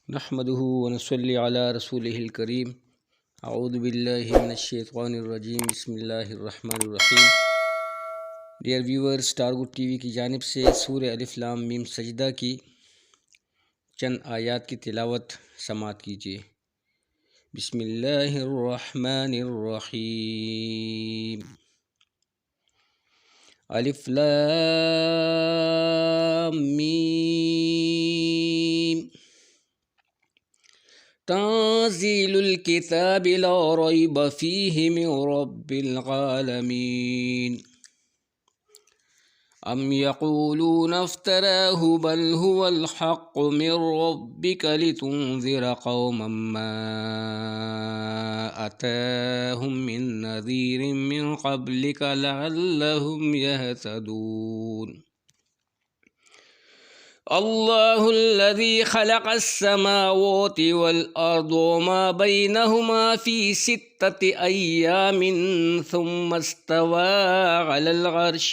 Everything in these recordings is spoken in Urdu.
نحمده ونصلي على رسوله الكريم. اعوذ باللہ من الشیطان الرجیم. بسم اللہ الرحمن الرحیم. ڈیئر ویور، اسٹار گڈ ٹی وی کی جانب سے سورہ الف لام میم سجدہ کی چند آیات کی تلاوت سماعت کیجیے. بسم اللہ الرحمن الرحیم. الف لام میم تنزیل الکتاب لا ریب فیہ من رب العالمین. ام یقولون افتراه بل هو الحق من ربک لتنذر قوما ما اتاهم من نذیر من قبلک لعلهم يهتدون. اللہ الذی خلق السماوات والارض وما بینہما فی ستۃ ایام ثم استوى علی العرش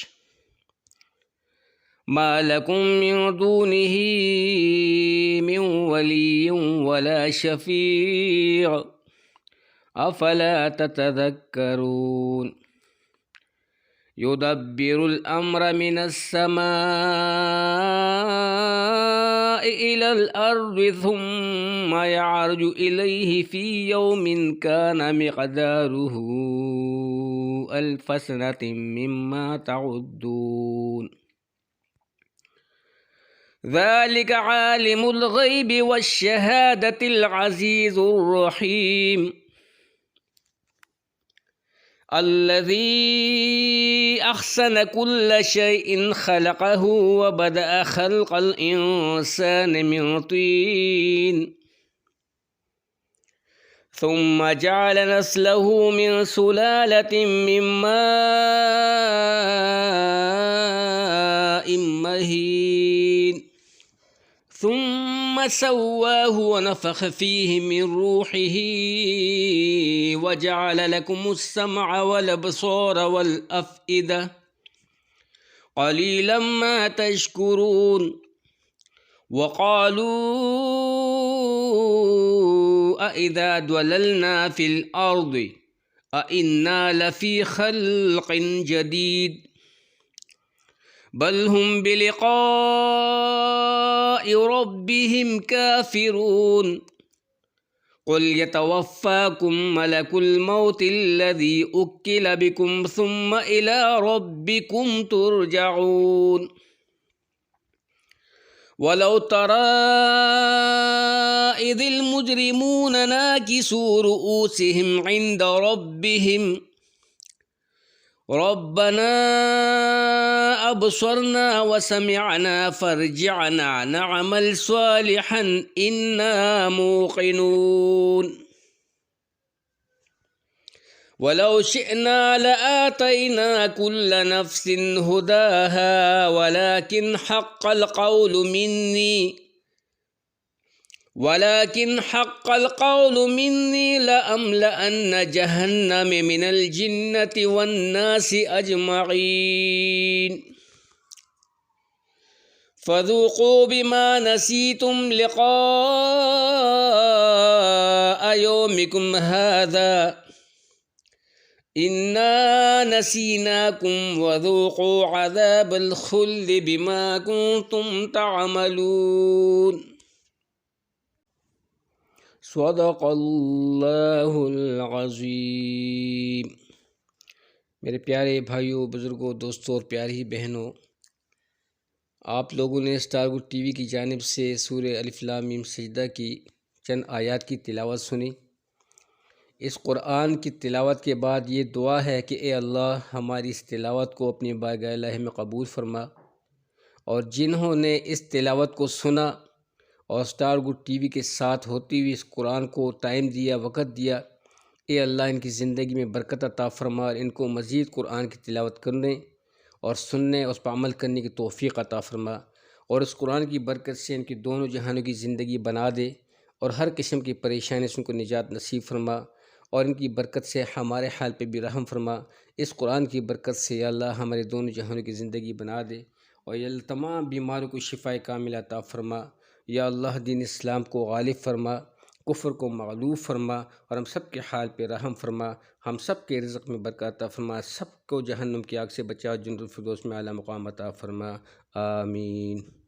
ما لکم من دونہ من ولی ولا شفیع افلا تتذکرون. يدبر الأمر من السماء إلى الأرض ثم يعرج إليه في يوم كان مقداره 1000 سنة مما تعدون. ذلك عالم الغيب والشهادة العزيز الرحيم الذي أحسن كل شيء خلقه وبدأ خلق الإنسان من طين ثم جعل نسله من سلالة من ماء مهين ثم سواه ونفخ فيه من روحه وجعل لكم السمع والابصار والافئده قليلا ما تشكرون. وقالوا أإذا ضللنا في الأرض أإنا لفي خلق جديد بل هم بلقاء ربهم كافرون. قل يتوفاكم ملك الموت الذي أكل بكم ثم إلى ربكم ترجعون. ولو ترى إذ المجرمون ناكسوا رؤوسهم عند ربهم ربنا أبصرنا وسمعنا فارجعنا نعمل صالحا إنا موقنون. ولو شئنا لآتينا كل نفس هداها ولكن حق القول مني لأملأن جهنم من الجنة والناس أجمعين. فذوقوا بما نسيتم لقاء يومكم هذا إنا نسيناكم وذوقوا عذاب الخلد بما كنتم تعملون. صدق اللہ العظیم. میرے پیارے بھائیوں، بزرگوں، دوستوں اور پیاری بہنوں، آپ لوگوں نے اسٹار گڈ ٹی وی کی جانب سے سورہ الف لام میم سجدہ کی چند آیات کی تلاوت سنی. اس قرآن کی تلاوت کے بعد یہ دعا ہے کہ اے اللہ، ہماری اس تلاوت کو اپنی بارگاہ الہی میں قبول فرما، اور جنہوں نے اس تلاوت کو سنا اور اسٹار گڈ ٹی وی کے ساتھ ہوتی ہوئی اس قرآن کو ٹائم دیا، وقت دیا، اے اللہ ان کی زندگی میں برکت عطا فرما اور ان کو مزید قرآن کی تلاوت کرنے اور سننے اور اس پر عمل کرنے کی توفیق عطا فرما، اور اس قرآن کی برکت سے ان کی دونوں جہانوں کی زندگی بنا دے اور ہر قسم کی پریشانی سے ان کو نجات نصیب فرما، اور ان کی برکت سے ہمارے حال پہ بھی رحم فرما. اس قرآن کی برکت سے یا اللہ ہمارے دونوں جہانوں کی زندگی بنا دے، اور یا اللہ تمام بیماروں کو شفا کاملہ عطا فرما. یا اللہ دین اسلام کو غالب فرما، کفر کو مغلوب فرما، اور ہم سب کے حال پہ رحم فرما، ہم سب کے رزق میں برکت عطا فرما، سب کو جہنم کی آگ سے بچا، جنت الفردوس میں اعلیٰ مقام عطا فرما، آمین۔